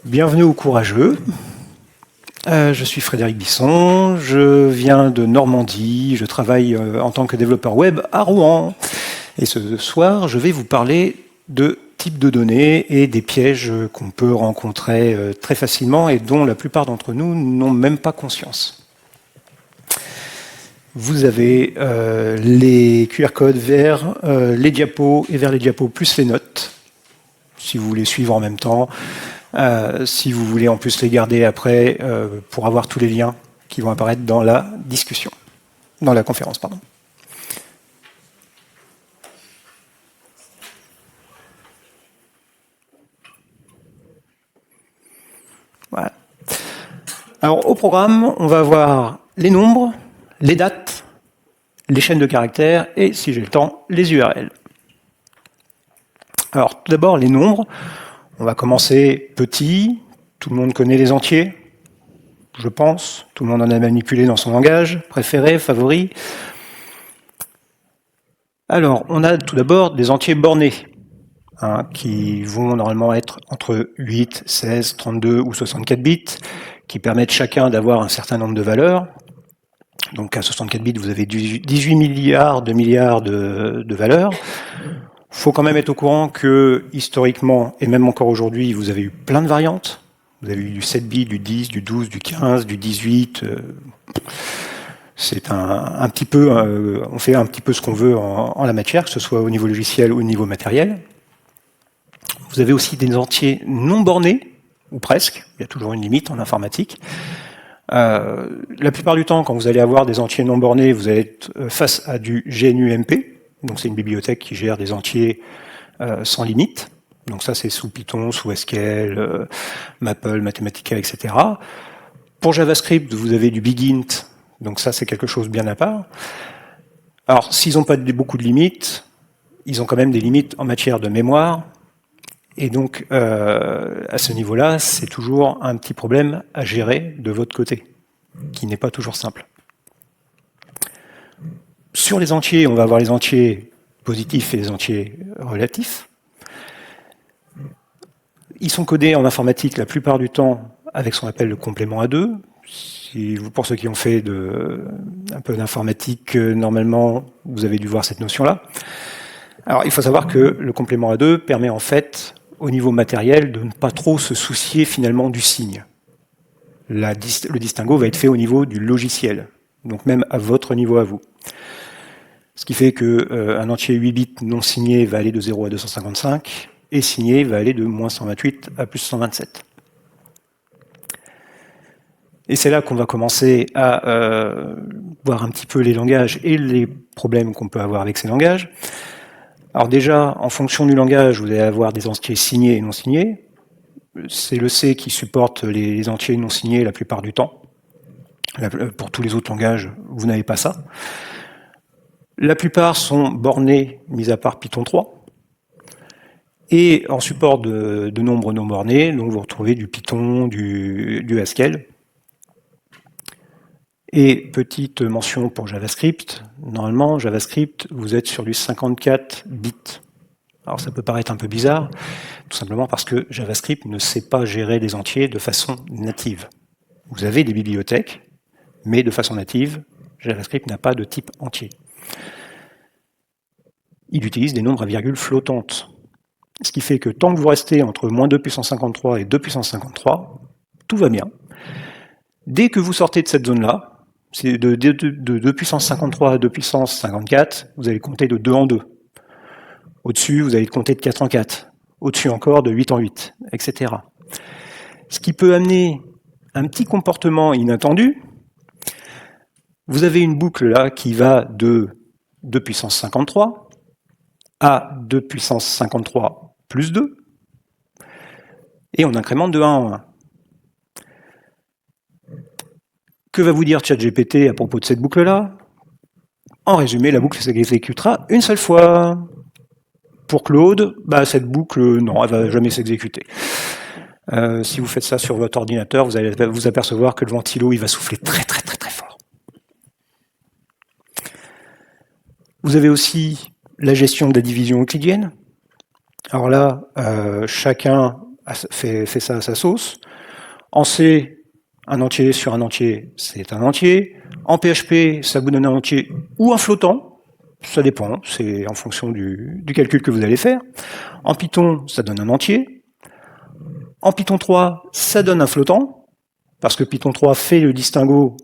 Bienvenue aux courageux. Je suis Frédéric Bisson, je viens de Normandie, je travaille en tant que développeur web à Rouen. Et ce soir, je vais vous parler de types de données et des pièges qu'on peut rencontrer très facilement et dont la plupart d'entre nous n'ont même pas conscience. Vous avez les QR codes vers les diapos et vers les diapos plus les notes, si vous voulez suivre en même temps. Si vous voulez en plus les garder après pour avoir tous les liens qui vont apparaître dans la discussion, dans la conférence, pardon. Voilà. Alors au programme, on va avoir les nombres, les dates, les chaînes de caractères et, si j'ai le temps, les URL. Alors tout d'abord, les nombres. On va commencer petit, tout le monde connaît les entiers, je pense, tout le monde en a manipulé dans son langage, préféré, favori. Alors, on a tout d'abord des entiers bornés, qui vont normalement être entre 8, 16, 32 ou 64 bits, qui permettent chacun d'avoir un certain nombre de valeurs. Donc à 64 bits, vous avez 18 milliards de valeurs. Il faut quand même être au courant que, historiquement, et même encore aujourd'hui, vous avez eu plein de variantes. Vous avez eu du 7 bits, du 10, du 12, du 15, du 18. C'est un petit peu, on fait un petit peu ce qu'on veut en la matière, que ce soit au niveau logiciel ou au niveau matériel. Vous avez aussi des entiers non bornés, ou presque. Il y a toujours une limite en informatique. La plupart du temps, quand vous allez avoir des entiers non bornés, vous allez être face à du GNU-MP. Donc c'est une bibliothèque qui gère des entiers sans limite. Donc ça c'est sous Python, sous SQL, Maple, Mathematica, etc. Pour JavaScript, vous avez du BigInt. Donc ça c'est quelque chose bien à part. Alors s'ils n'ont pas beaucoup de limites, ils ont quand même des limites en matière de mémoire. Et donc à ce niveau-là, c'est toujours un petit problème à gérer de votre côté, qui n'est pas toujours simple. Sur les entiers, on va avoir les entiers positifs et les entiers relatifs. Ils sont codés en informatique la plupart du temps avec ce qu'on appelle le complément à 2. Pour ceux qui ont fait un peu d'informatique, normalement, vous avez dû voir cette notion-là. Alors, il faut savoir que le complément à 2 permet en fait, au niveau matériel, de ne pas trop se soucier finalement du signe. Le distinguo va être fait au niveau du logiciel, donc même à votre niveau à vous. Ce qui fait qu'un entier 8 bits non signé va aller de 0 à 255, et signé va aller de moins 128 à plus 127. Et c'est là qu'on va commencer à voir un petit peu les langages et les problèmes qu'on peut avoir avec ces langages. Alors déjà, en fonction du langage, vous allez avoir des entiers signés et non signés. C'est le C qui supporte les entiers non signés la plupart du temps. Pour tous les autres langages, vous n'avez pas ça. La plupart sont bornés, mis à part Python 3. Et en support de nombres non bornés, donc vous retrouvez du Python, du Haskell. Et petite mention pour JavaScript, normalement, JavaScript, vous êtes sur du 54 bits. Alors ça peut paraître un peu bizarre, tout simplement parce que JavaScript ne sait pas gérer des entiers de façon native. Vous avez des bibliothèques, mais de façon native, JavaScript n'a pas de type entier. Il utilise des nombres à virgule flottantes. Ce qui fait que tant que vous restez entre moins 2 puissance 53 et 2 puissance 53, tout va bien. Dès que vous sortez de cette zone-là, c'est de 2 puissance 53 à 2 puissance 54, vous allez compter de 2 en 2. Au-dessus, vous allez compter de 4 en 4. Au-dessus encore, de 8 en 8, etc. Ce qui peut amener un petit comportement inattendu. Vous avez une boucle là qui va de 2 puissance 53 à 2 puissance 53 plus 2, et on incrémente de 1 en 1. Que va vous dire ChatGPT à propos de cette boucle-là? En résumé, la boucle s'exécutera une seule fois. Pour Claude, cette boucle, non, elle ne va jamais s'exécuter. Si vous faites ça sur votre ordinateur, vous allez vous apercevoir que le ventilo, il va souffler très très très très fort. Vous avez aussi la gestion de la division euclidienne. Alors là, chacun fait ça à sa sauce. En C, un entier sur un entier, c'est un entier. En PHP, ça vous donne un entier ou un flottant. Ça dépend, c'est en fonction du calcul que vous allez faire. En Python, ça donne un entier. En Python 3, ça donne un flottant, parce que Python 3 fait le distinguo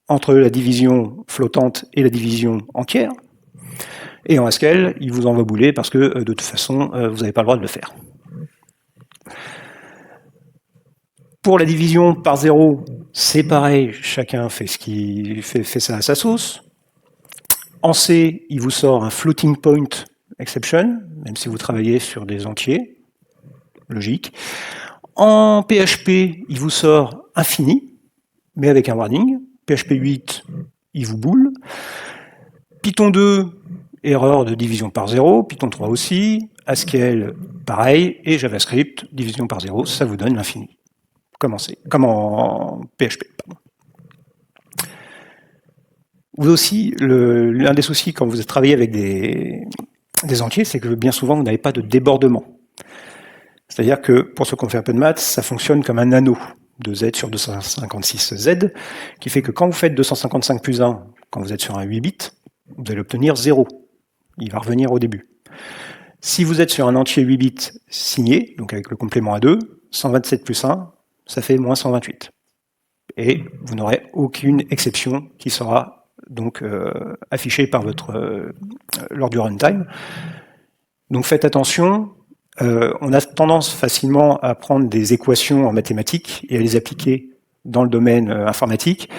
entre la division flottante et la division entière. Et en Haskell, il vous envoie bouler parce que de toute façon, vous n'avez pas le droit de le faire. Pour la division par 0, c'est pareil, chacun fait fait ça à sa sauce. En C, il vous sort un floating point exception, même si vous travaillez sur des entiers, logique. En PHP, il vous sort infini, mais avec un warning. PHP 8, il vous boule. Python 2, erreur de division par 0. Python 3 aussi. Haskell, pareil. Et JavaScript, division par 0, ça vous donne l'infini. Comme en PHP. Pardon. Vous aussi, l'un des soucis quand vous travaillez avec des entiers, c'est que bien souvent, vous n'avez pas de débordement. C'est-à-dire que, pour ceux qui ont fait un peu de maths, ça fonctionne comme un anneau de Z sur 256Z, qui fait que quand vous faites 255 plus 1, quand vous êtes sur un 8 bits, vous allez obtenir 0. Il va revenir au début. Si vous êtes sur un entier 8 bits signé, donc avec le complément à 2, 127 plus 1, ça fait moins 128. Et vous n'aurez aucune exception qui sera donc affichée par lors du runtime. Donc faites attention. On a tendance facilement à prendre des équations en mathématiques et à les appliquer dans le domaine informatique.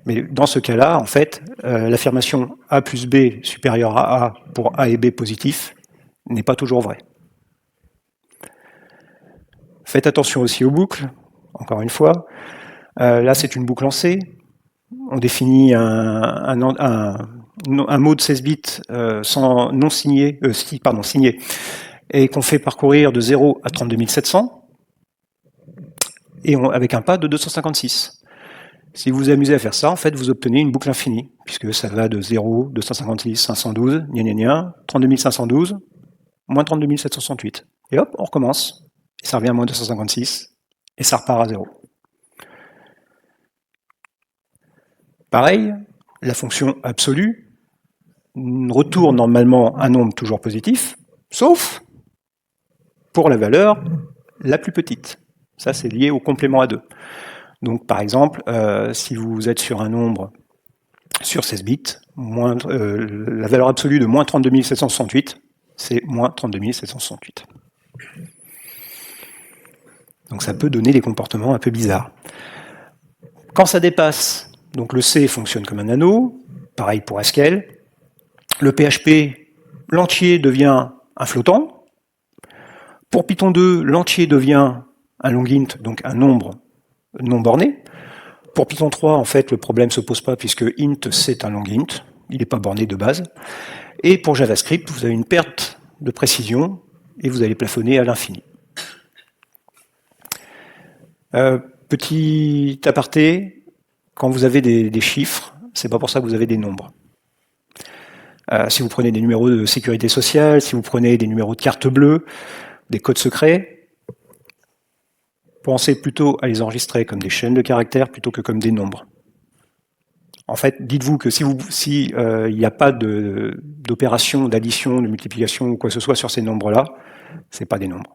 Mais dans ce cas-là, en fait, l'affirmation A plus B supérieure à A pour A et B positifs n'est pas toujours vraie. Faites attention aussi aux boucles, encore une fois. Là, c'est une boucle en C. On définit un mot de 16 bits signé, et qu'on fait parcourir de 0 à 32 700, et avec un pas de 256. Si vous vous amusez à faire ça, en fait, vous obtenez une boucle infinie, puisque ça va de 0, 256, 512, 32 512, moins 32 768. Et hop, on recommence. Et ça revient à moins 256, et ça repart à 0. Pareil, la fonction absolue retourne normalement un nombre toujours positif, sauf pour la valeur la plus petite. Ça, c'est lié au complément à 2. Donc, par exemple, si vous êtes sur un nombre sur 16 bits, la valeur absolue de moins 32 768, c'est moins 32 768. Donc, ça peut donner des comportements un peu bizarres. Quand ça dépasse, donc le C fonctionne comme un anneau, pareil pour Haskell. Le PHP, l'entier devient un flottant. Pour Python 2, l'entier devient un long int, donc un nombre non borné. Pour Python 3, en fait, le problème ne se pose pas puisque int, c'est un long int. Il n'est pas borné de base. Et pour JavaScript, vous avez une perte de précision et vous allez plafonner à l'infini. Petit aparté, quand vous avez des chiffres, c'est pas pour ça que vous avez des nombres. Si vous prenez des numéros de sécurité sociale, si vous prenez des numéros de carte bleue, des codes secrets, pensez plutôt à les enregistrer comme des chaînes de caractères plutôt que comme des nombres. En fait, dites-vous que si n'y a pas d'opération d'addition, de multiplication ou quoi que ce soit sur ces nombres-là, c'est pas des nombres.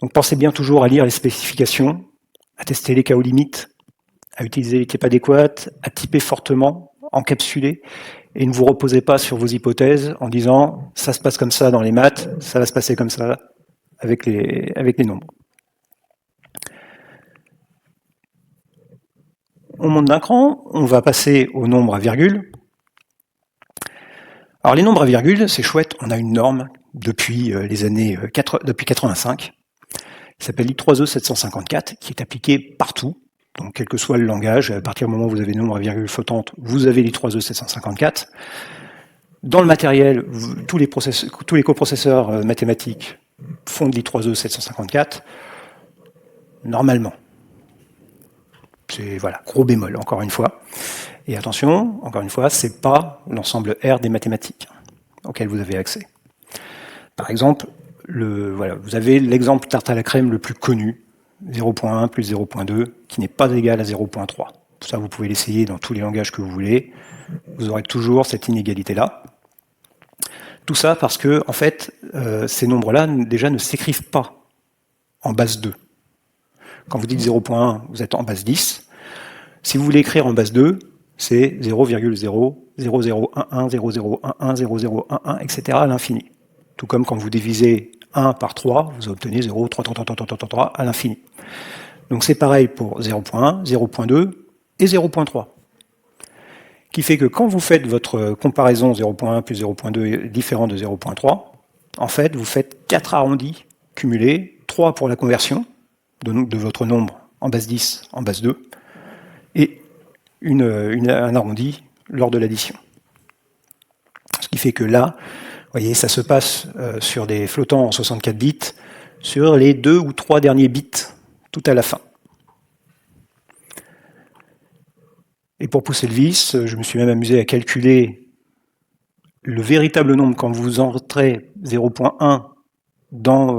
Donc pensez bien toujours à lire les spécifications, à tester les cas aux limites, à utiliser les types adéquates, à typer fortement, encapsuler, et ne vous reposez pas sur vos hypothèses en disant ça se passe comme ça dans les maths, ça va se passer comme ça avec les nombres. On monte d'un cran, on va passer aux nombres à virgule. Alors les nombres à virgule, c'est chouette, on a une norme depuis depuis 85, qui s'appelle I3E 754, qui est appliquée partout. Donc, quel que soit le langage, à partir du moment où vous avez des nombres à virgule flottante, vous avez l'I3E 754. Dans le matériel, tous les coprocesseurs mathématiques font de l'I3E 754. Normalement. C'est, voilà, gros bémol, encore une fois. Et attention, encore une fois, c'est pas l'ensemble R des mathématiques auquel vous avez accès. Par exemple, voilà, vous avez l'exemple tarte à la crème le plus connu, 0.1 plus 0.2, qui n'est pas égal à 0.3. Ça, vous pouvez l'essayer dans tous les langages que vous voulez. Vous aurez toujours cette inégalité-là. Tout ça parce que, en fait, ces nombres-là, déjà, ne s'écrivent pas en base 2. Quand vous dites 0.1, vous êtes en base 10. Si vous voulez écrire en base 2, c'est 0,0, 0011, 0011, 0011, etc. à l'infini. Tout comme quand vous divisez 1 par 3, vous obtenez 0, 3, 3, 3, 3, 3, 3 à l'infini. Donc c'est pareil pour 0.1, 0.2 et 0.3. Qui fait que quand vous faites votre comparaison 0.1 plus 0.2 différent de 0.3, en fait, vous faites 4 arrondis cumulés, 3 pour la conversion de votre nombre en base 10 en base 2, et un arrondi lors de l'addition. Ce qui fait que là, vous voyez, ça se passe sur des flottants en 64 bits, sur les 2 ou 3 derniers bits, tout à la fin. Et pour pousser le vice, je me suis même amusé à calculer le véritable nombre quand vous entrez 0.1 dans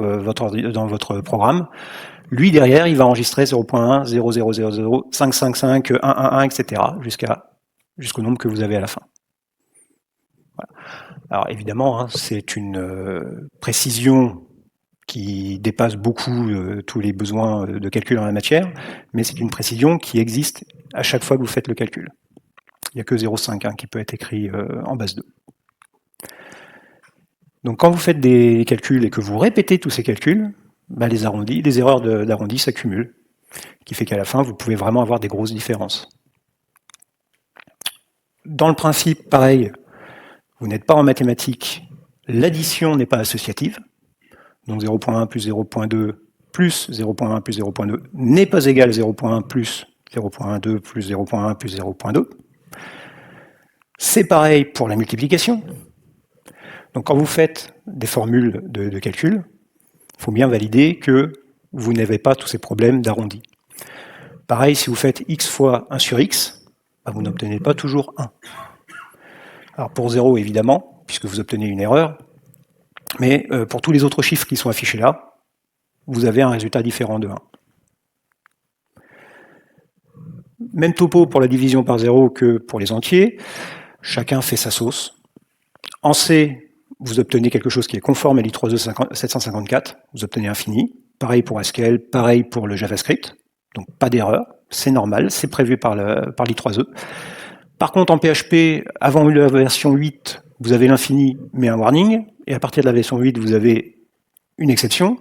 votre programme. Lui, derrière, il va enregistrer 0.1, 0000, 555, 111, etc. jusqu'au nombre que vous avez à la fin. Voilà. Alors évidemment, c'est une précision qui dépasse beaucoup tous les besoins de calcul en la matière, mais c'est une précision qui existe à chaque fois que vous faites le calcul. Il n'y a que 0,5 qui peut être écrit en base 2. Donc quand vous faites des calculs et que vous répétez tous ces calculs, les erreurs d'arrondi s'accumulent, qui fait qu'à la fin, vous pouvez vraiment avoir des grosses différences. Dans le principe, pareil, vous n'êtes pas en mathématiques, l'addition n'est pas associative, donc 0.1 plus 0.2 plus 0.1 plus 0.2 n'est pas égal à 0.1 plus 0.12 plus 0.1 plus 0.2. C'est pareil pour la multiplication. Donc quand vous faites des formules de calcul, il faut bien valider que vous n'avez pas tous ces problèmes d'arrondi. Pareil, si vous faites x fois 1 sur x, vous n'obtenez pas toujours 1. Alors pour 0, évidemment, puisque vous obtenez une erreur, mais pour tous les autres chiffres qui sont affichés là, vous avez un résultat différent de 1. Même topo pour la division par 0 que pour les entiers, chacun fait sa sauce. En C, vous obtenez quelque chose qui est conforme à l'I3E 754, vous obtenez infini. Pareil pour Haskell, pareil pour le JavaScript, donc pas d'erreur, c'est normal, c'est prévu par l'I3E. Par contre, en PHP, avant la version 8, vous avez l'infini, mais un warning, et à partir de la version 8, vous avez une exception.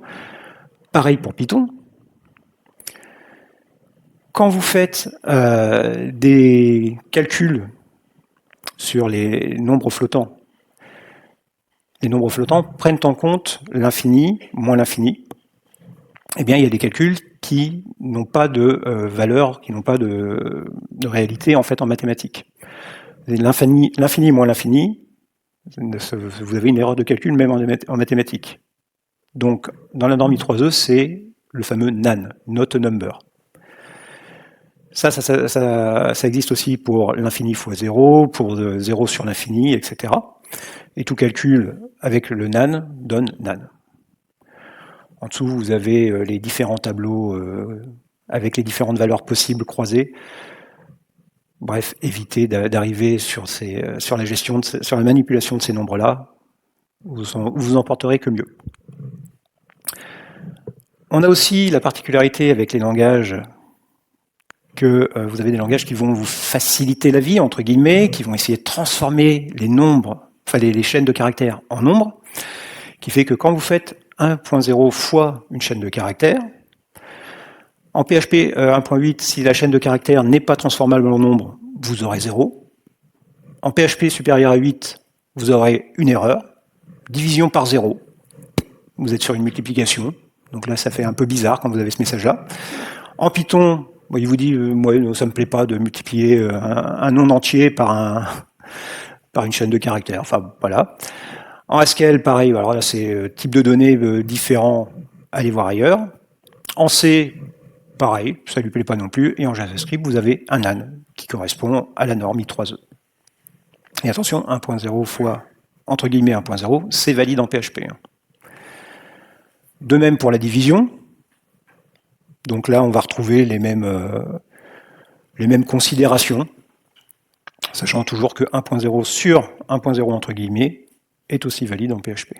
Pareil pour Python. Quand vous faites des calculs sur les nombres flottants prennent en compte l'infini moins l'infini. Eh bien, il y a des calculs qui n'ont pas de valeur, qui n'ont pas de réalité en fait en mathématiques. L'infini moins l'infini, vous avez une erreur de calcul même en mathématiques. Donc, dans la norme I3E, c'est le fameux NaN, not a number. Ça existe aussi pour l'infini fois 0, pour 0 sur l'infini, etc. Et tout calcul avec le NaN donne NaN. En dessous, vous avez les différents tableaux avec les différentes valeurs possibles croisées. Bref, évitez d'arriver sur la gestion, sur la manipulation de ces nombres-là. Vous en porterez que mieux. On a aussi la particularité avec les langages que vous avez des langages qui vont vous faciliter la vie, entre guillemets, qui vont essayer de transformer les nombres, enfin les chaînes de caractères en nombres, qui fait que quand vous faites 1.0 fois une chaîne de caractères, en PHP 1.8, si la chaîne de caractères n'est pas transformable en nombre, vous aurez 0. En PHP supérieur à 8, vous aurez une erreur, division par 0. Vous êtes sur une multiplication, donc là ça fait un peu bizarre quand vous avez ce message-là. En Python, il vous dit, moi ça ne me plaît pas de multiplier un nom entier par une chaîne de caractères, enfin voilà. En Haskell, pareil, alors là c'est type de données différent, allez voir ailleurs. En C, pareil, ça ne lui plaît pas non plus. Et en JavaScript, vous avez un NaN qui correspond à la norme I3E. Et attention, 1.0 fois, entre guillemets, 1.0, c'est valide en PHP. De même pour la division. Donc là, on va retrouver les mêmes considérations, sachant toujours que 1.0 sur 1.0 entre guillemets est aussi valide en PHP.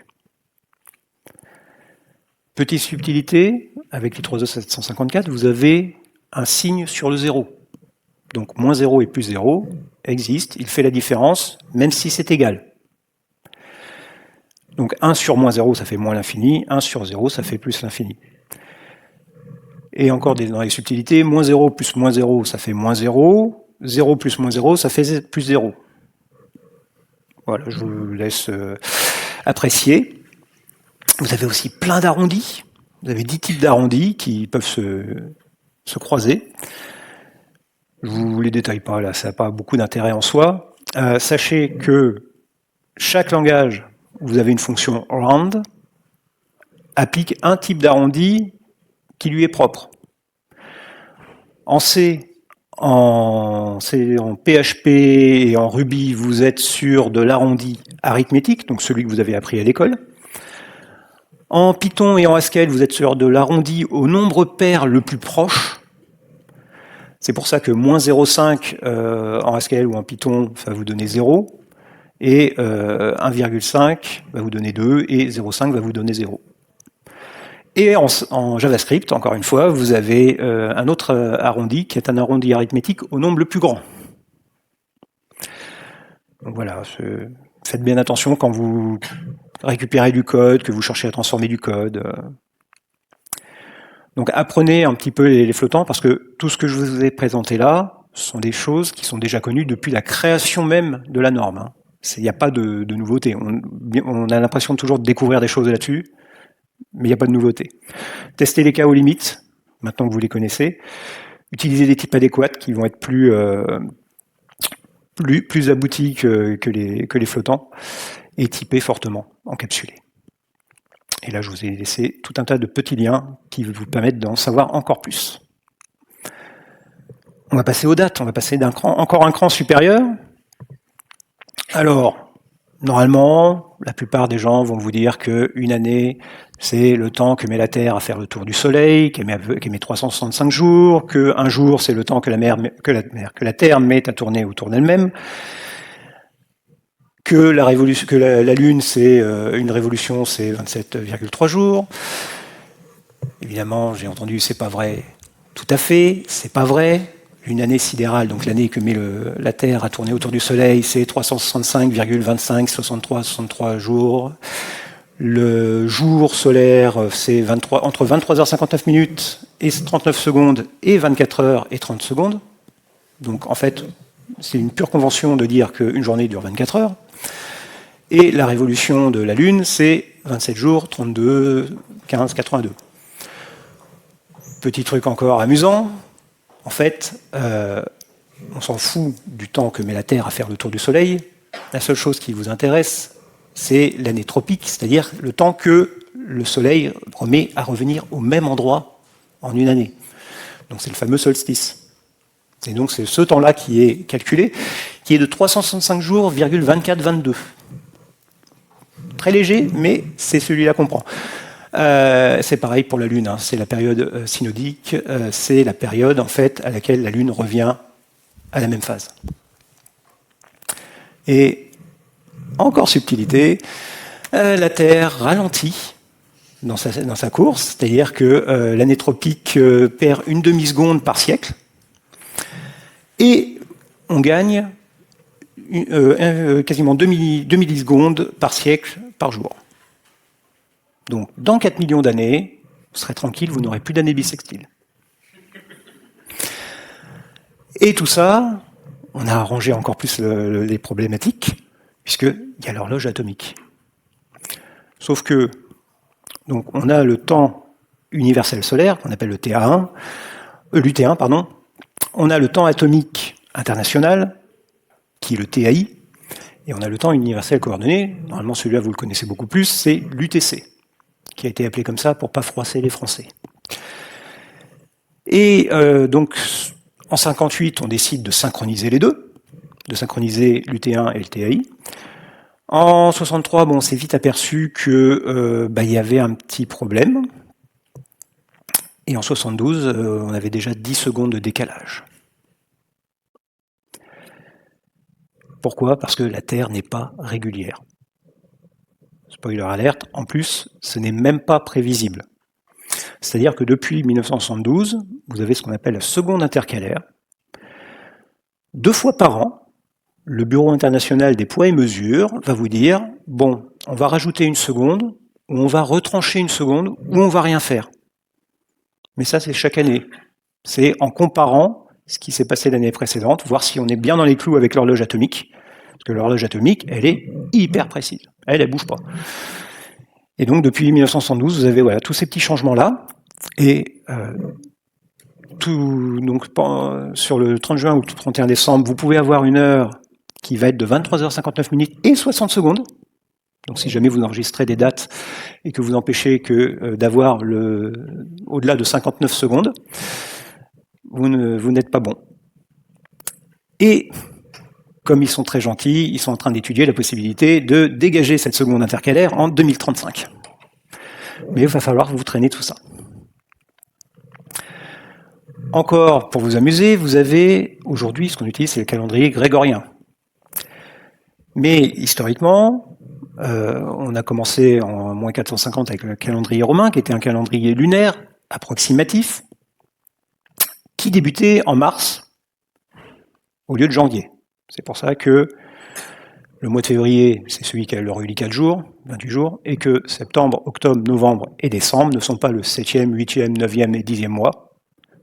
Petite subtilité, avec l'I3E 754, vous avez un signe sur le 0. Donc moins 0 et plus 0 existe, il fait la différence, même si c'est égal. Donc 1 sur moins 0, ça fait moins l'infini, 1 sur 0, ça fait plus l'infini. Et encore dans les subtilités, moins 0 plus moins 0, ça fait moins 0, 0 plus moins 0, ça fait plus 0. Voilà, je vous laisse apprécier. Vous avez aussi plein d'arrondis. Vous avez 10 types d'arrondis qui peuvent se croiser. Je ne vous les détaille pas, là, ça n'a pas beaucoup d'intérêt en soi. Sachez que chaque langage, vous avez une fonction round, applique un type d'arrondi qui lui est propre. En C, en PHP et en Ruby, vous êtes sur de l'arrondi arithmétique, donc celui que vous avez appris à l'école. En Python et en Haskell, vous êtes sur de l'arrondi au nombre pair le plus proche. C'est pour ça que moins 0,5 en Haskell ou en Python, ça va vous donner 0. Et 1,5 va vous donner 2 et 0,5 va vous donner 0. Et en JavaScript, encore une fois, vous avez un autre arrondi qui est un arrondi arithmétique au nombre le plus grand. Donc voilà, faites bien attention quand vous récupérez du code, que vous cherchez à transformer du code. Donc apprenez un petit peu les flottants, parce que tout ce que je vous ai présenté là sont des choses qui sont déjà connues depuis la création même de la norme. Il n'y a pas de nouveauté. On a l'impression toujours de découvrir des choses là-dessus, mais il n'y a pas de nouveauté. Testez les cas aux limites, maintenant que vous les connaissez. Utilisez des types adéquats qui vont être plus aboutis que les flottants, et typez fortement, encapsulés. Et là, je vous ai laissé tout un tas de petits liens qui vous permettent d'en savoir encore plus. On va passer aux dates, on va passer encore un cran supérieur. Alors, normalement, la plupart des gens vont vous dire qu'une année, c'est le temps que met la Terre à faire le tour du Soleil, qu'elle met 365 jours, qu'un jour, c'est le temps que la Terre met à tourner autour d'elle-même, que la Lune, c'est une révolution, c'est 27,3 jours. Évidemment, j'ai entendu, c'est pas vrai. Tout à fait, c'est pas vrai. Une année sidérale, donc l'année que met la Terre à tourner autour du Soleil, c'est 365,2563 jours. Le jour solaire, c'est entre 23h59 et 39 secondes et 24 heures et 30 secondes. Donc en fait, c'est une pure convention de dire qu'une journée dure 24 heures. Et la révolution de la Lune, c'est 27 jours, 32, 15, 82. Petit truc encore amusant, en fait, on s'en fout du temps que met la Terre à faire le tour du Soleil. La seule chose qui vous intéresse, c'est l'année tropique, c'est-à-dire le temps que le Soleil remet à revenir au même endroit en une année. Donc c'est le fameux solstice. Et donc c'est ce temps-là qui est calculé, qui est de 365 jours, 24-22. Très léger, mais c'est celui-là qu'on prend. C'est pareil pour la Lune, hein. C'est la période synodique, c'est la période en fait à laquelle la Lune revient à la même phase. Et encore subtilité, la Terre ralentit dans sa course, c'est-à-dire que l'année tropique perd une demi-seconde par siècle, et on gagne quasiment 2 millisecondes par siècle par jour. Donc, dans 4 millions d'années, vous serez tranquille, vous n'aurez plus d'années bissextiles. Et tout ça, on a arrangé encore plus les problématiques, puisqu'il y a l'horloge atomique. Sauf que, donc, on a le temps universel solaire, qu'on appelle le l'UT1, pardon. On a le temps atomique international, qui est le TAI, et on a le temps universel coordonné. Normalement, celui-là, vous le connaissez beaucoup plus, c'est l'UTC, qui a été appelé comme ça pour ne pas froisser les Français. Et donc, en 58, on décide de synchroniser les deux, de synchroniser l'UT1 et le TAI. En 63, bon, on s'est vite aperçu que il y avait un petit problème. Et en 72, on avait déjà 10 secondes de décalage. Pourquoi? Parce que la Terre n'est pas régulière. Spoiler alerte, en plus, ce n'est même pas prévisible. C'est-à-dire que depuis 1972, vous avez ce qu'on appelle la seconde intercalaire. 2 fois par an, le Bureau international des poids et mesures va vous dire, bon, on va rajouter une seconde, ou on va retrancher une seconde, ou on va rien faire. Mais ça, c'est chaque année. C'est en comparant ce qui s'est passé l'année précédente, voir si on est bien dans les clous avec l'horloge atomique. Parce que l'horloge atomique, elle est hyper précise. Elle bouge pas. Et donc, depuis 1972, vous avez tous ces petits changements-là. Et donc, sur le 30 juin ou le 31 décembre, vous pouvez avoir une heure qui va être de 23h59 et 60 secondes. Donc si jamais vous enregistrez des dates et que vous empêchez d'avoir au-delà de 59 secondes, vous n'êtes pas bon. Et comme ils sont très gentils, ils sont en train d'étudier la possibilité de dégager cette seconde intercalaire en 2035. Mais il va falloir vous traîner tout ça. Encore, pour vous amuser, vous avez aujourd'hui, ce qu'on utilise, c'est le calendrier grégorien. Mais historiquement, on a commencé en moins 450 avec le calendrier romain, qui était un calendrier lunaire approximatif, qui débutait en mars au lieu de janvier. C'est pour ça que le mois de février, c'est celui qui a le relié 4 jours, 28 jours, et que septembre, octobre, novembre et décembre ne sont pas le 7e, 8e, 9e et 10e mois,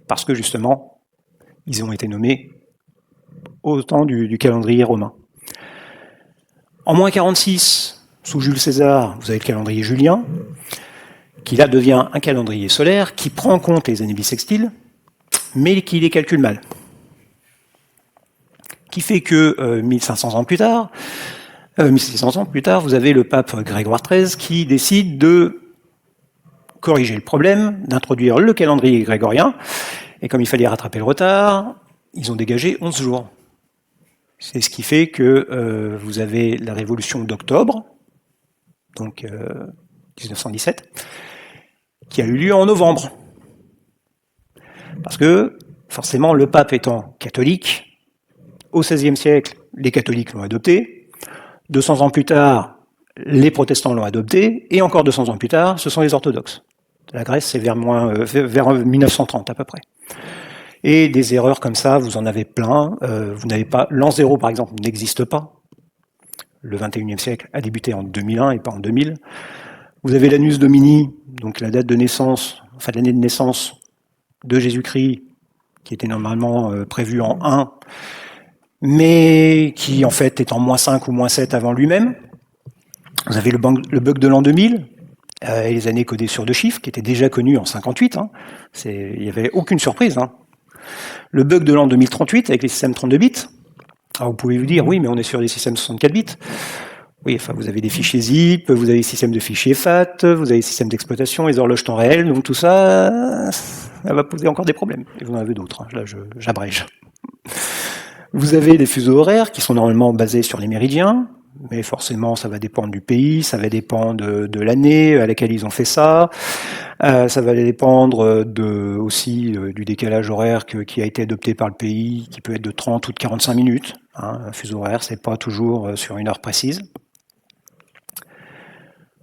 parce que justement, ils ont été nommés au temps du calendrier romain. En moins 46, sous Jules César, vous avez le calendrier julien, qui là devient un calendrier solaire, qui prend en compte les années bissextiles, mais qui les calcule mal. Qui fait que 1600 ans plus tard, vous avez le pape Grégoire XIII qui décide de corriger le problème, d'introduire le calendrier grégorien, et comme il fallait rattraper le retard, ils ont dégagé 11 jours. C'est ce qui fait que vous avez la révolution d'octobre, donc 1917, qui a eu lieu en novembre. Parce que, forcément, le pape étant catholique, au XVIe siècle, les catholiques l'ont adopté, 200 ans plus tard, les protestants l'ont adopté, et encore 200 ans plus tard, ce sont les orthodoxes. La Grèce, c'est vers 1930 à peu près. Et des erreurs comme ça, vous en avez plein. Vous n'avez pas l'an zéro, par exemple, n'existe pas. Le 21e siècle a débuté en 2001 et pas en 2000. Vous avez l'annus domini, donc la date de naissance, enfin l'année de naissance de Jésus-Christ, qui était normalement prévue en 1, mais qui en fait est en moins 5 ou moins 7 avant lui-même. Vous avez le bug de l'an 2000, et les années codées sur 2 chiffres, qui étaient déjà connus en 58. Il n'y avait aucune surprise. Le bug de l'an 2038 avec les systèmes 32 bits. Alors vous pouvez vous dire, oui, mais on est sur des systèmes 64 bits. Oui, enfin, vous avez des fichiers zip, vous avez des systèmes de fichiers FAT, vous avez des systèmes d'exploitation, les horloges temps réel, donc tout ça, ça va poser encore des problèmes. Et vous en avez d'autres, là j'abrège. Vous avez des fuseaux horaires qui sont normalement basés sur les méridiens, mais forcément ça va dépendre du pays, ça va dépendre de l'année à laquelle ils ont fait ça, ça va dépendre aussi du décalage horaire qui a été adopté par le pays, qui peut être de 30 ou de 45 minutes. Un fuseau horaire, c'est pas toujours sur une heure précise.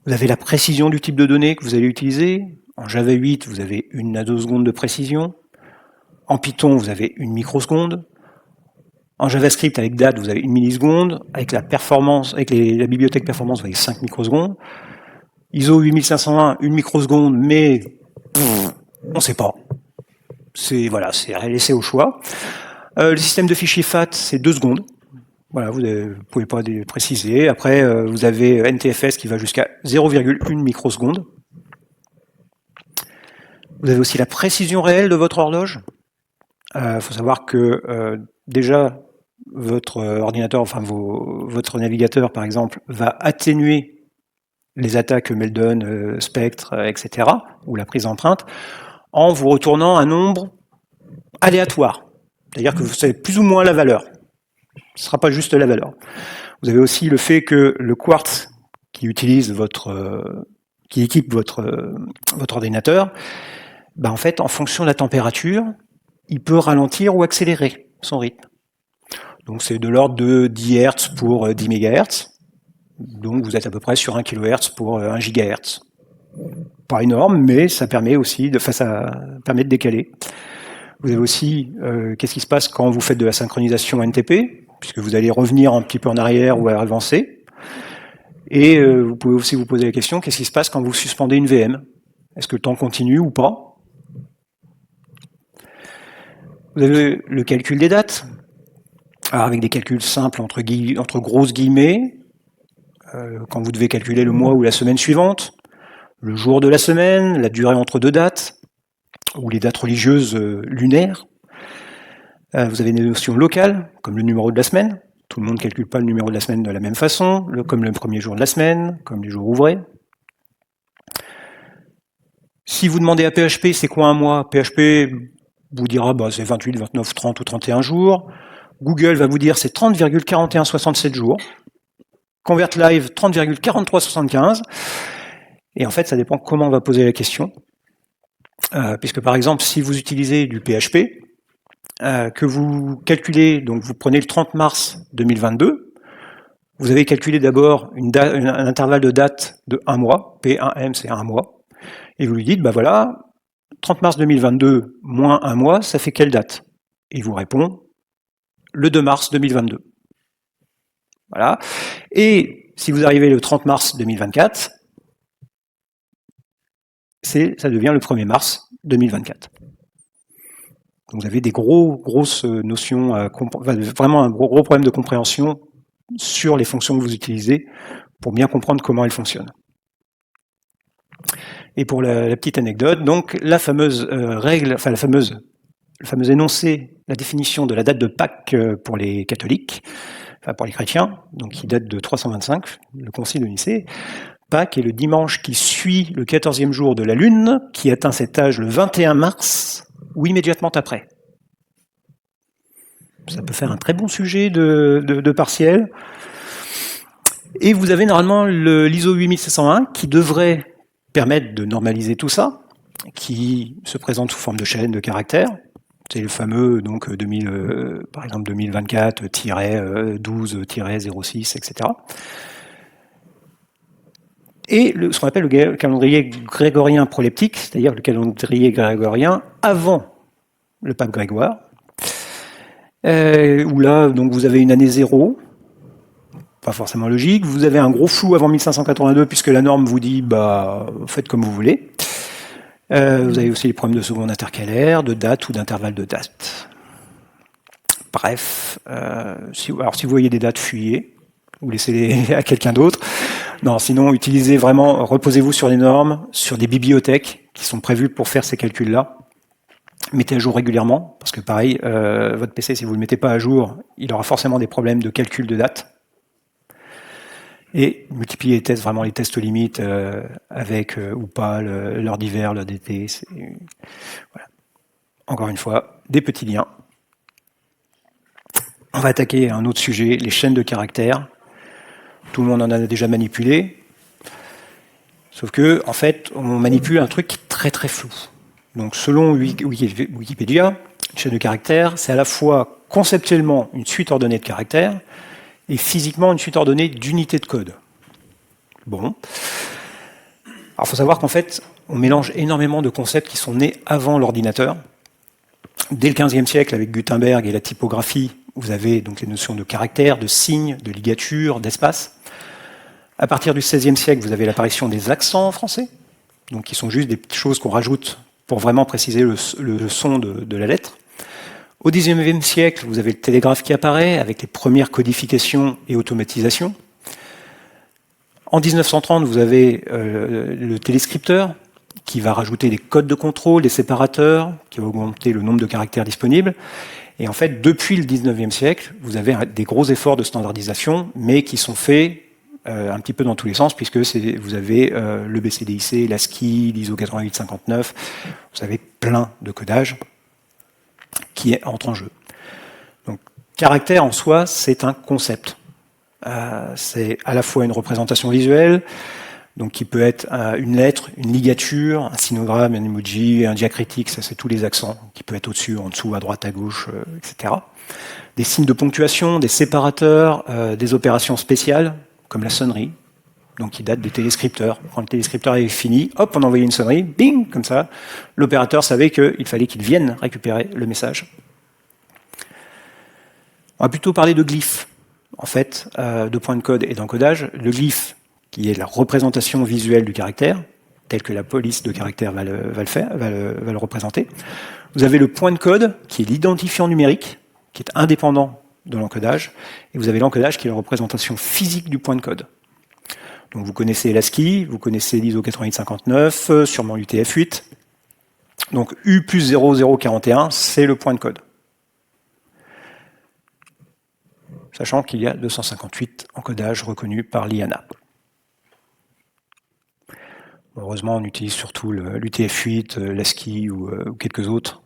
Vous avez la précision du type de données que vous allez utiliser. En Java 8, vous avez 1 à 2 secondes de précision. En Python, vous avez 1 microseconde. En JavaScript, avec date, vous avez 1 milliseconde. Avec la performance, avec la bibliothèque performance, vous avez 5 microsecondes. ISO 8501, 1 microseconde, mais on ne sait pas. C'est laissé au choix. Le système de fichiers FAT, c'est 2 secondes. Voilà, vous ne pouvez pas préciser. Après, vous avez NTFS qui va jusqu'à 0,1 microseconde. Vous avez aussi la précision réelle de votre horloge. Il faut savoir que déjà, votre ordinateur, enfin votre navigateur, par exemple, va atténuer les attaques Meldon, Spectre, etc., ou la prise d'empreinte, en vous retournant un nombre aléatoire. C'est-à-dire que vous savez plus ou moins la valeur. Ce ne sera pas juste la valeur. Vous avez aussi le fait que le quartz qui équipe votre ordinateur, en fait, en fonction de la température, il peut ralentir ou accélérer son rythme. Donc c'est de l'ordre de 10 Hz pour 10 MHz. Donc vous êtes à peu près sur 1 kHz pour 1 GHz. Pas énorme, mais ça permet aussi de décaler. Vous avez aussi qu'est-ce qui se passe quand vous faites de la synchronisation NTP, puisque vous allez revenir un petit peu en arrière ou avancer. Et vous pouvez aussi vous poser la question, qu'est-ce qui se passe quand vous suspendez une VM? Est-ce que le temps continue ou pas? Vous avez le calcul des dates, alors avec des calculs simples entre grosses guillemets, quand vous devez calculer le mois ou la semaine suivante, le jour de la semaine, la durée entre deux dates, ou les dates religieuses lunaires. Vous avez des notions locales, comme le numéro de la semaine. Tout le monde ne calcule pas le numéro de la semaine de la même façon, comme le premier jour de la semaine, comme les jours ouvrés. Si vous demandez à PHP c'est quoi un mois, PHP vous dira c'est 28, 29, 30 ou 31 jours. Google va vous dire c'est 30,4167 jours. ConvertLive 30,4375. Et en fait, ça dépend comment on va poser la question. Puisque par exemple, si vous utilisez du PHP, que vous calculez, donc vous prenez le 30 mars 2022, vous avez calculé d'abord un intervalle de date de 1 mois, P1M c'est 1 mois, et vous lui dites, voilà, 30 mars 2022 moins 1 mois, ça fait quelle date? Et il vous répond, le 2 mars 2022. Voilà. Et si vous arrivez le 30 mars 2024, ça devient le 1er mars 2024. Donc vous avez des grosses notions, vraiment un gros problème de compréhension sur les fonctions que vous utilisez pour bien comprendre comment elles fonctionnent. Et pour la petite anecdote, donc la fameuse règle, enfin le fameux énoncé, la définition de la date de Pâques pour les catholiques, enfin pour les chrétiens, donc qui date de 325, le concile de Nicée. Pâques est le dimanche qui suit le 14e jour de la Lune, qui atteint cet âge le 21 mars, ou immédiatement après. Ça peut faire un très bon sujet de partiel. Et vous avez normalement l'ISO 8701 qui devrait permettre de normaliser tout ça, qui se présente sous forme de chaîne de caractères. C'est le fameux donc par exemple 2024-12-06, etc. Et ce qu'on appelle le calendrier grégorien proleptique, c'est-à-dire le calendrier grégorien avant le pape Grégoire, où là, donc vous avez une année 0, pas forcément logique, vous avez un gros flou avant 1582, puisque la norme vous dit, faites comme vous voulez. Vous avez aussi les problèmes de seconde intercalaire, de date ou d'intervalle de date. Bref, si vous voyez des dates, fuyez, ou laissez-les à quelqu'un d'autre. Non, sinon, reposez-vous sur les normes, sur des bibliothèques qui sont prévues pour faire ces calculs-là. Mettez à jour régulièrement, parce que pareil, votre PC, si vous ne le mettez pas à jour, il aura forcément des problèmes de calcul de date. Et multipliez les tests, vraiment les tests limites, avec ou pas l'heure d'hiver, l'heure d'été. Voilà. Encore une fois, des petits liens. On va attaquer un autre sujet, les chaînes de caractères. Tout le monde en a déjà manipulé. Sauf que, en fait, on manipule un truc très très flou. Donc, selon Wikipédia, une chaîne de caractères, c'est à la fois conceptuellement une suite ordonnée de caractères et physiquement une suite ordonnée d'unités de code. Bon. Alors, il faut savoir qu'en fait, on mélange énormément de concepts qui sont nés avant l'ordinateur. Dès le XVe siècle, avec Gutenberg et la typographie, vous avez donc les notions de caractères, de signes, de ligature, d'espace. À partir du XVIe siècle, vous avez l'apparition des accents en français, donc qui sont juste des petites choses qu'on rajoute pour vraiment préciser le son de la lettre. Au XIXe siècle, vous avez le télégraphe qui apparaît avec les premières codifications et automatisations. En 1930, vous avez le téléscripteur qui va rajouter des codes de contrôle, des séparateurs, qui va augmenter le nombre de caractères disponibles. Et en fait, depuis le XIXe siècle, vous avez des gros efforts de standardisation, mais qui sont faits un petit peu dans tous les sens, puisque vous avez le BCDIC, l'ASCII, l'ISO 8859, vous avez plein de codages qui entrent en jeu. Donc, Caractère en soi, c'est un concept. C'est à la fois une représentation visuelle, donc qui peut être une lettre, une ligature, un sinogramme, un emoji, un diacritique, ça c'est tous les accents, qui peut être au-dessus, en dessous, à droite, à gauche, etc. Des signes de ponctuation, des séparateurs, des opérations spéciales, comme la sonnerie, donc qui date des téléscripteurs. Quand le téléscripteur est fini, hop, on envoyait une sonnerie, bing, comme ça, l'opérateur savait qu'il fallait qu'il vienne récupérer le message. On va plutôt parler de glyphes, en fait, de points de code et d'encodage. Le glyphe, qui est la représentation visuelle du caractère, tel que la police de caractère va le représenter. Vous avez le point de code, qui est l'identifiant numérique, qui est indépendant de l'encodage, et vous avez l'encodage, qui est la représentation physique du point de code. Donc vous connaissez l'ASCII, vous connaissez l'ISO 8859, sûrement l'UTF-8. Donc U plus 0041, c'est le point de code. Sachant qu'il y a 258 encodages reconnus par l'IANA. Heureusement, on utilise surtout l'UTF-8, l'ASCII ou quelques autres.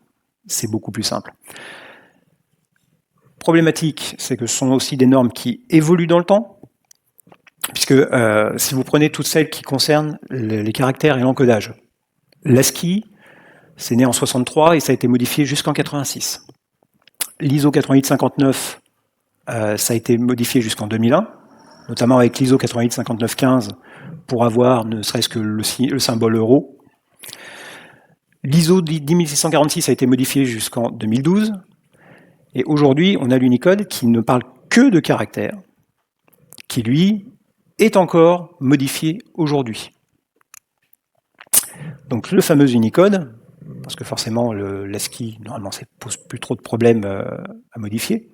C'est beaucoup plus simple. Problématique, c'est que ce sont aussi des normes qui évoluent dans le temps, puisque si vous prenez toutes celles qui concernent les caractères et l'encodage, l'ASCII, c'est né en 63 et ça a été modifié jusqu'en 86. L'ISO 8859, ça a été modifié jusqu'en 2001, notamment avec l'ISO 885915 pour avoir ne serait-ce que le symbole euro. L'ISO 10646 a été modifié jusqu'en 2012. Et aujourd'hui, on a l'Unicode qui ne parle que de caractères, qui lui est encore modifié aujourd'hui. Donc le fameux Unicode, parce que forcément l'ASCII, normalement, ça ne pose plus trop de problèmes à modifier.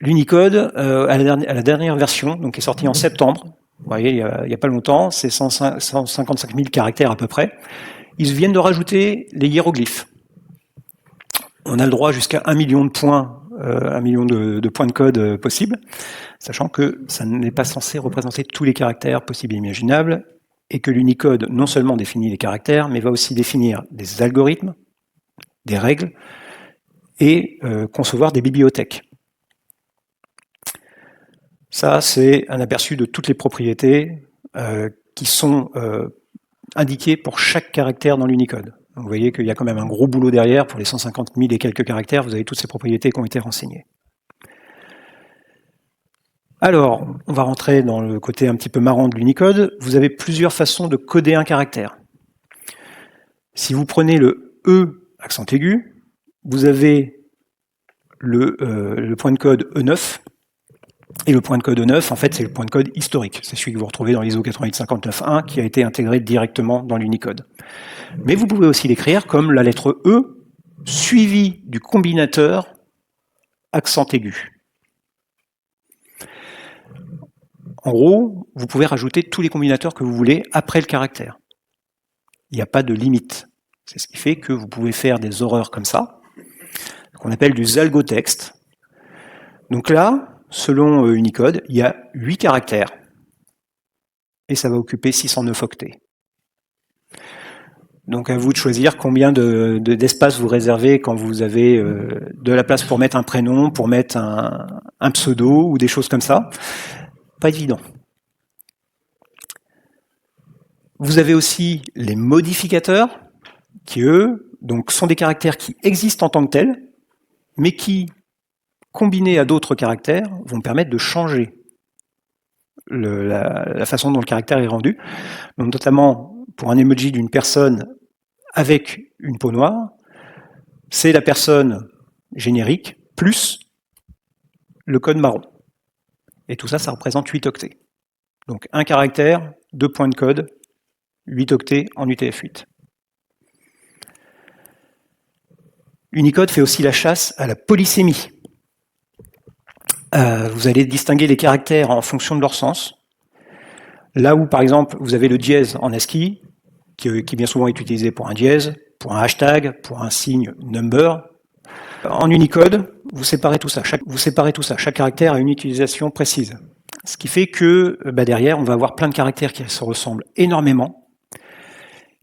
L'Unicode, à la dernière version, donc qui est sortie en septembre, vous voyez, il n'y a pas longtemps, c'est 155 000 caractères à peu près. Ils viennent de rajouter les hiéroglyphes. On a le droit jusqu'à 1 million de points, 1 million de points de code possibles, sachant que ça n'est pas censé représenter tous les caractères possibles et imaginables, et que l'Unicode non seulement définit les caractères, mais va aussi définir des algorithmes, des règles, et concevoir des bibliothèques. Ça, c'est un aperçu de toutes les propriétés qui sont indiquées pour chaque caractère dans l'Unicode. Donc vous voyez qu'il y a quand même un gros boulot derrière. Pour les 150 000 et quelques caractères, vous avez toutes ces propriétés qui ont été renseignées. Alors, on va rentrer dans le côté un petit peu marrant de l'Unicode. Vous avez plusieurs façons de coder un caractère. Si vous prenez le E accent aigu, vous avez le point de code E9. Et le point de code E9, en fait, c'est le point de code historique. C'est celui que vous retrouvez dans l'ISO 8859.1 qui a été intégré directement dans l'Unicode. Mais vous pouvez aussi l'écrire comme la lettre E suivie du combinateur accent aigu. En gros, vous pouvez rajouter tous les combinateurs que vous voulez après le caractère. Il n'y a pas de limite. C'est ce qui fait que vous pouvez faire des horreurs comme ça, qu'on appelle du zalgotexte. Donc là, selon Unicode, il y a 8 caractères. Et ça va occuper 609 octets. Donc à vous de choisir combien d'espace vous réservez quand vous avez de la place pour mettre un prénom, pour mettre un pseudo ou des choses comme ça. Pas évident. Vous avez aussi les modificateurs, qui eux donc, sont des caractères qui existent en tant que tels, mais qui, combinés à d'autres caractères, vont permettre de changer la façon dont le caractère est rendu. Donc, notamment, pour un emoji d'une personne avec une peau noire, c'est la personne générique plus le code marron. Et tout ça, ça représente 8 octets. Donc, un caractère, 2 points de code, 8 octets en UTF-8. Unicode fait aussi la chasse à la polysémie. Vous allez distinguer les caractères en fonction de leur sens. Là où, par exemple, vous avez le dièse en ASCII, qui bien souvent est utilisé pour un dièse, pour un hashtag, pour un signe number. En Unicode, vous séparez tout ça. Chaque caractère a une utilisation précise. Ce qui fait que derrière, on va avoir plein de caractères qui se ressemblent énormément,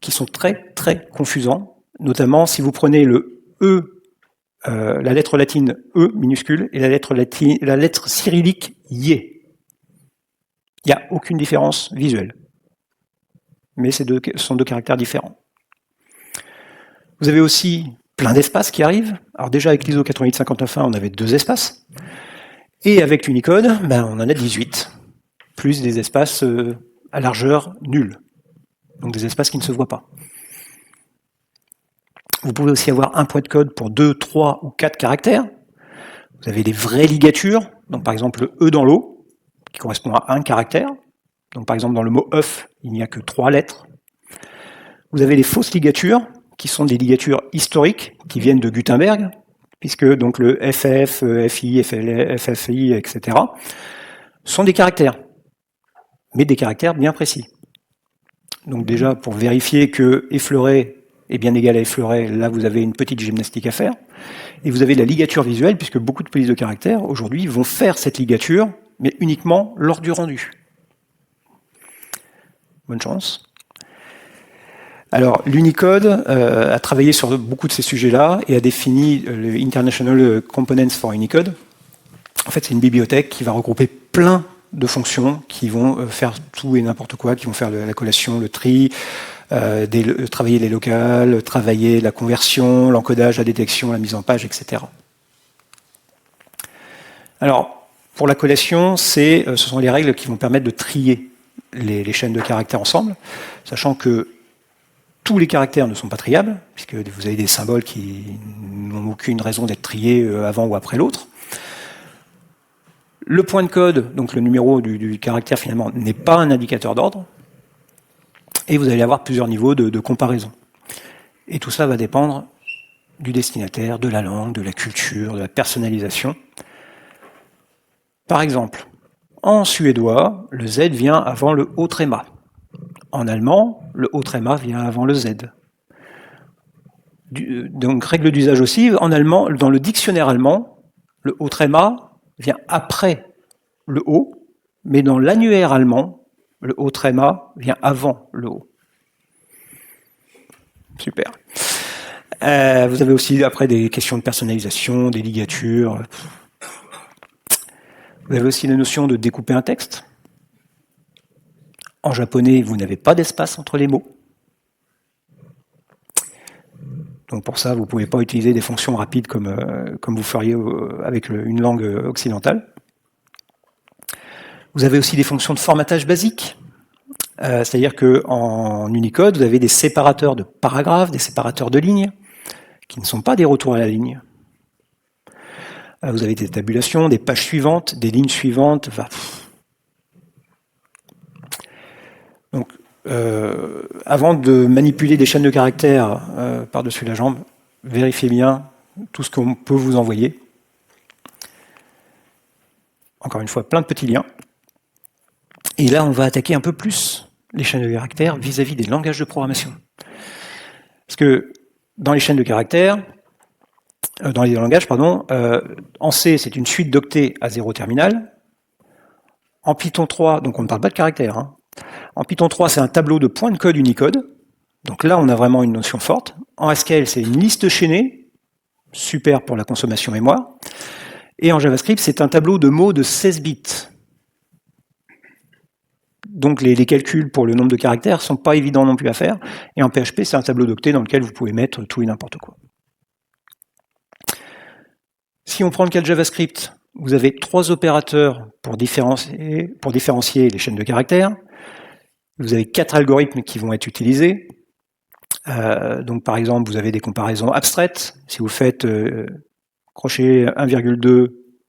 qui sont très, très confusants. Notamment, si vous prenez le E la lettre latine E minuscule et la lettre cyrillique Y. Il n'y a aucune différence visuelle. Mais ce sont deux caractères différents. Vous avez aussi plein d'espaces qui arrivent. Alors déjà avec l'ISO 8859.1, on avait 2 espaces. Et avec l'Unicode, on en a 18. Plus des espaces à largeur nulle. Donc des espaces qui ne se voient pas. Vous pouvez aussi avoir un point de code pour 2, 3 ou 4 caractères. Vous avez des vraies ligatures. Donc par exemple le E dans l'eau, qui correspond à un caractère. Donc par exemple dans le mot œuf, il n'y a que 3 lettres. Vous avez les fausses ligatures, qui sont des ligatures historiques, qui viennent de Gutenberg, puisque donc le FF, FI, FFI, etc. sont des caractères, mais des caractères bien précis. Donc déjà, pour vérifier que effleurer est bien égal à effleurer, là vous avez une petite gymnastique à faire. Et vous avez la ligature visuelle, puisque beaucoup de polices de caractères, aujourd'hui, vont faire cette ligature, mais uniquement lors du rendu. Bonne chance. Alors, l'Unicode a travaillé sur beaucoup de ces sujets-là et a défini le International Components for Unicode. En fait, c'est une bibliothèque qui va regrouper plein de fonctions qui vont faire tout et n'importe quoi, qui vont faire la collation, le tri, travailler les locales, travailler la conversion, l'encodage, la détection, la mise en page, etc. Alors, pour la collation, ce sont les règles qui vont permettre de trier les chaînes de caractères ensemble, sachant que tous les caractères ne sont pas triables, puisque vous avez des symboles qui n'ont aucune raison d'être triés avant ou après l'autre. Le point de code, donc le numéro du caractère finalement, n'est pas un indicateur d'ordre. Et vous allez avoir plusieurs niveaux de comparaison. Et tout ça va dépendre du destinataire, de la langue, de la culture, de la personnalisation. Par exemple, en suédois, le Z vient avant le haut tréma. En allemand, le haut tréma vient avant le Z. Donc, règle d'usage aussi, en allemand, dans le dictionnaire allemand, le haut tréma vient après le haut, mais dans l'annuaire allemand, le haut tréma vient avant le haut. Super. Vous avez aussi après des questions de personnalisation, des ligatures. Vous avez aussi la notion de découper un texte. En japonais, vous n'avez pas d'espace entre les mots. Donc pour ça, vous ne pouvez pas utiliser des fonctions rapides comme vous feriez avec une langue occidentale. Vous avez aussi des fonctions de formatage basiques. C'est-à-dire qu'en Unicode, vous avez des séparateurs de paragraphes, des séparateurs de lignes, qui ne sont pas des retours à la ligne. Vous avez des tabulations, des pages suivantes, des lignes suivantes. Enfin, donc, avant de manipuler des chaînes de caractères par-dessus la jambe, vérifiez bien tout ce qu'on peut vous envoyer. Encore une fois, plein de petits liens. Et là, on va attaquer un peu plus les chaînes de caractères vis-à-vis des langages de programmation. Parce que dans les chaînes de caractères, dans les langages, en C, c'est une suite d'octets à 0 terminal. En Python 3, donc on ne parle pas de caractères, hein. En Python 3, c'est un tableau de points de code Unicode. Donc là, on a vraiment une notion forte. En Haskell, c'est une liste chaînée, super pour la consommation mémoire. Et en JavaScript, c'est un tableau de mots de 16 bits. Donc les calculs pour le nombre de caractères ne sont pas évidents non plus à faire. Et en PHP, c'est un tableau d'octets dans lequel vous pouvez mettre tout et n'importe quoi. Si on prend le cas de JavaScript, vous avez 3 opérateurs pour différencier les chaînes de caractères. Vous avez 4 algorithmes qui vont être utilisés. Donc par exemple, vous avez des comparaisons abstraites. Si vous faites crochet 1,2,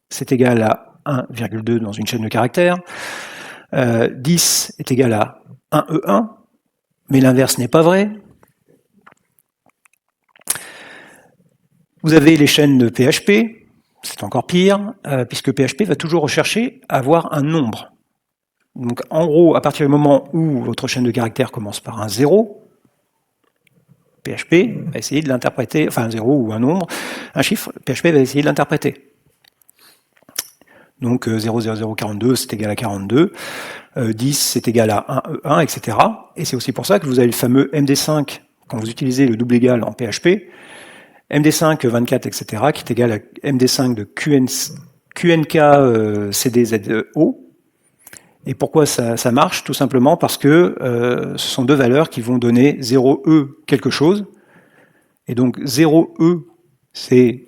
c'est égal à 1,2 dans une chaîne de caractères. 10 est égal à 1E1, mais l'inverse n'est pas vrai. Vous avez les chaînes de PHP, c'est encore pire, puisque PHP va toujours rechercher à avoir un nombre. Donc en gros, à partir du moment où votre chaîne de caractères commence par un 0, PHP va essayer de l'interpréter, enfin un 0 ou un nombre, un chiffre, PHP va essayer de l'interpréter. Donc 0,0042 c'est égal à 42, 10 c'est égal à 1E1, etc. Et c'est aussi pour ça que vous avez le fameux MD5, quand vous utilisez le double égal en PHP, MD5 24, etc., qui est égal à MD5 de QNK CDZO. Et pourquoi ça marche? Tout simplement parce que ce sont deux valeurs qui vont donner 0E quelque chose. Et donc 0E, c'est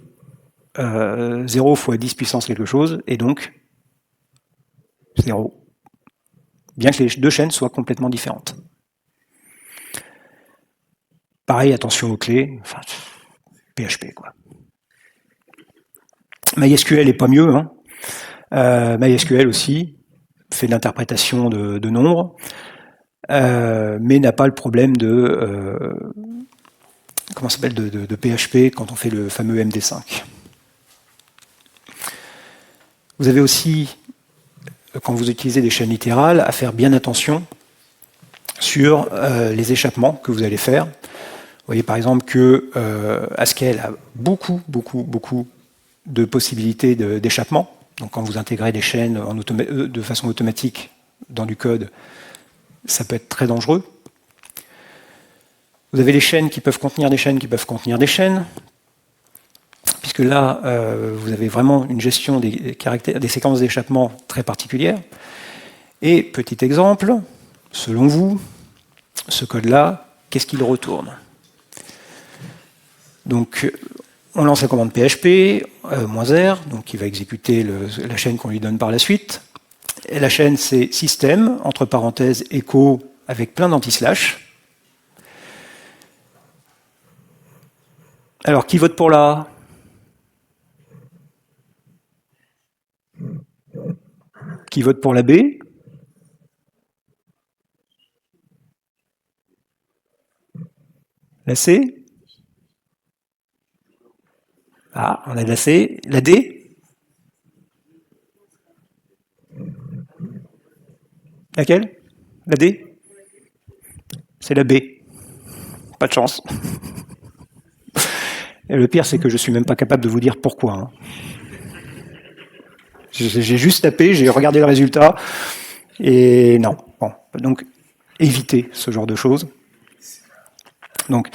0 fois 10 puissance quelque chose, et donc 0. Bien que les deux chaînes soient complètement différentes. Pareil, attention aux clés, enfin, PHP, quoi. MySQL est pas mieux, hein. MySQL aussi fait de l'interprétation de nombres, mais n'a pas le problème de comment s'appelle de PHP quand on fait le fameux MD5. Vous avez aussi, quand vous utilisez des chaînes littérales, à faire bien attention sur les échappements que vous allez faire. Vous voyez par exemple que Haskell a beaucoup de possibilités d'échappement. Donc quand vous intégrez des chaînes de façon automatique dans du code, ça peut être très dangereux. Vous avez les chaînes qui peuvent contenir des chaînes qui peuvent contenir des chaînes, puisque là, vous avez vraiment une gestion des séquences d'échappement très particulières. Et petit exemple, selon vous, ce code-là, qu'est-ce qu'il retourne? Donc, on lance la commande PHP, -R, donc qui va exécuter la chaîne qu'on lui donne par la suite. Et la chaîne, c'est système, entre parenthèses, echo, avec plein d'anti-slash. Alors, qui vote pour la A? Qui vote pour la B? La C? Ah, on a de la C. La D? Laquelle? La D? C'est la B. Pas de chance. Et le pire, c'est que je ne suis même pas capable de vous dire pourquoi. Hein. J'ai juste tapé, j'ai regardé le résultat, et non. Bon, donc, évitez ce genre de choses. Donc,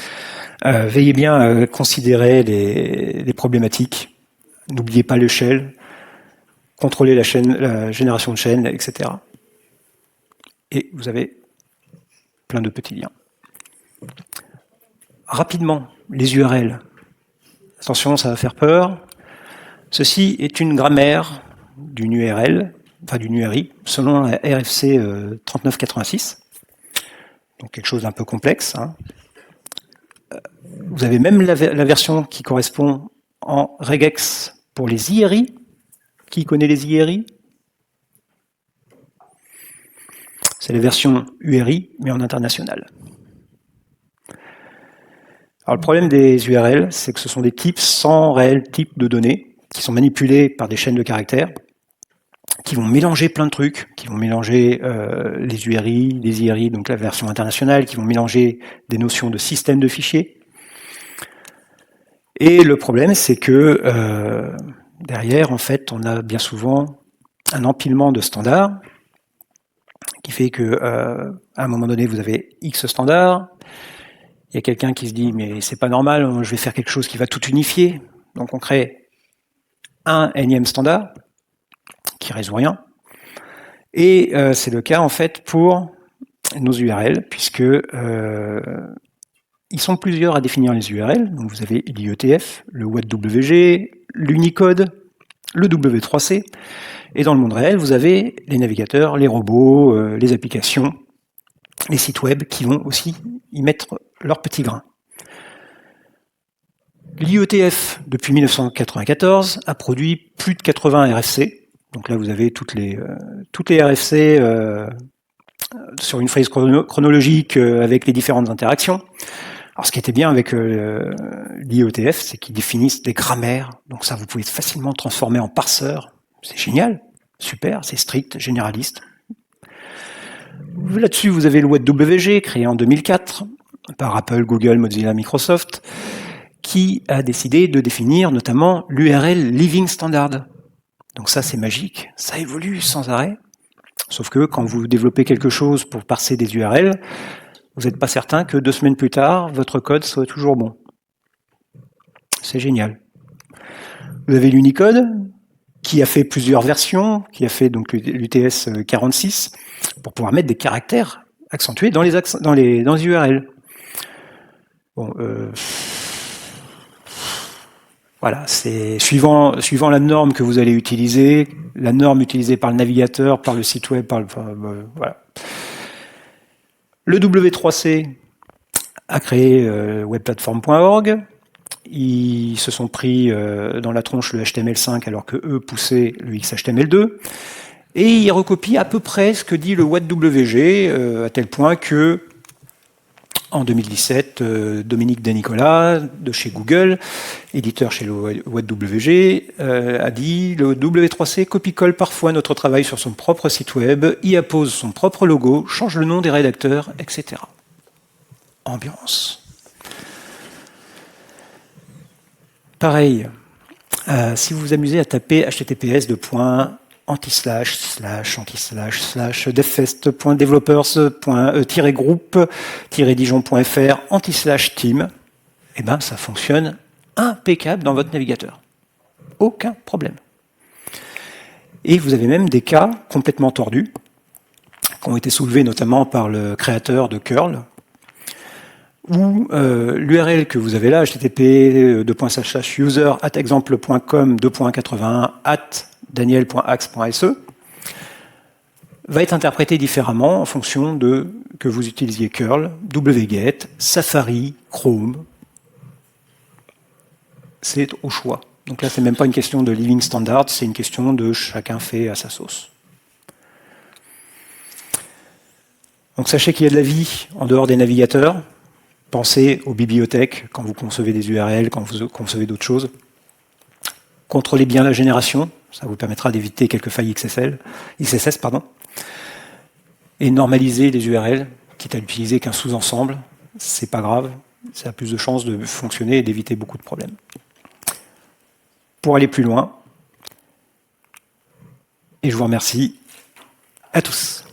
veillez bien à considérer les problématiques. N'oubliez pas le shell, contrôlez la génération de chaînes, etc. Et vous avez plein de petits liens. Rapidement, les URL. Attention, ça va faire peur. Ceci est une grammaire d'une URL, enfin d'une URI, selon la RFC 3986. Donc quelque chose d'un peu complexe. Hein. Vous avez même la version qui correspond en regex pour les IRI. Qui connaît les IRI? C'est la version URI, mais en international. Alors le problème des URL, c'est que ce sont des types sans réel type de données, qui sont manipulés par des chaînes de caractères, qui vont mélanger plein de trucs, qui vont mélanger les URI, les IRI, donc la version internationale, qui vont mélanger des notions de système de fichiers. Et le problème, c'est que derrière, en fait, on a bien souvent un empilement de standards qui fait que à un moment donné, vous avez X standards. Il y a quelqu'un qui se dit, mais c'est pas normal, je vais faire quelque chose qui va tout unifier. Donc on crée un énième standard qui résout rien. Et c'est le cas en fait pour nos URL, puisque ils sont plusieurs à définir les URL. Donc vous avez l'IETF, le WebWG, l'Unicode, le W3C. Et dans le monde réel, vous avez les navigateurs, les robots, les applications, les sites web qui vont aussi y mettre leur petit grain. L'IETF, depuis 1994, a produit plus de 80 RFC. Donc là, vous avez toutes les RFC sur une phase chronologique avec les différentes interactions. Alors, ce qui était bien avec l'IETF, c'est qu'ils définissent des grammaires. Donc ça, vous pouvez facilement transformer en parseur. C'est génial, super, c'est strict, généraliste. Là-dessus, vous avez le WebWG, créé en 2004 par Apple, Google, Mozilla, Microsoft, qui a décidé de définir notamment l'URL Living Standard. Donc ça, c'est magique, ça évolue sans arrêt. Sauf que quand vous développez quelque chose pour parser des URL, vous n'êtes pas certain que 2 semaines plus tard, votre code soit toujours bon. C'est génial. Vous avez l'Unicode, qui a fait plusieurs versions, qui a fait donc l'UTS 46, pour pouvoir mettre des caractères accentués dans les URL. Bon, voilà, c'est suivant la norme que vous allez utiliser, la norme utilisée par le navigateur, par le site web, voilà. Le W3C a créé webplatform.org. Ils se sont pris dans la tronche le HTML5 alors que eux poussaient le XHTML2. Et ils recopient à peu près ce que dit le WhatWG, à tel point que en 2017, Dominique Desnicolas, de chez Google, éditeur chez le WhatWG, a dit « Le W3C copie-colle parfois notre travail sur son propre site web, y appose son propre logo, change le nom des rédacteurs, etc. » Ambiance. Pareil, si vous vous amusez à taper https://devfest.developers-group-dijon.fr /team, et ben ça fonctionne impeccable dans votre navigateur. Aucun problème. Et vous avez même des cas complètement tordus qui ont été soulevés notamment par le créateur de curl, où l'URL que vous avez là, http://user@exemple.com:81@daniel.axe.se, va être interprété différemment en fonction de que vous utilisiez curl, wget, Safari, Chrome. C'est au choix. Donc là, c'est même pas une question de living standard, c'est une question de chacun fait à sa sauce. Donc sachez qu'il y a de la vie en dehors des navigateurs. Pensez aux bibliothèques quand vous concevez des URL, quand vous concevez d'autres choses. Contrôlez bien la génération, ça vous permettra d'éviter quelques failles XSS. Et normalisez les URL, quitte à n'utiliser qu'un sous-ensemble, c'est pas grave, ça a plus de chances de fonctionner et d'éviter beaucoup de problèmes. Pour aller plus loin, et je vous remercie à tous.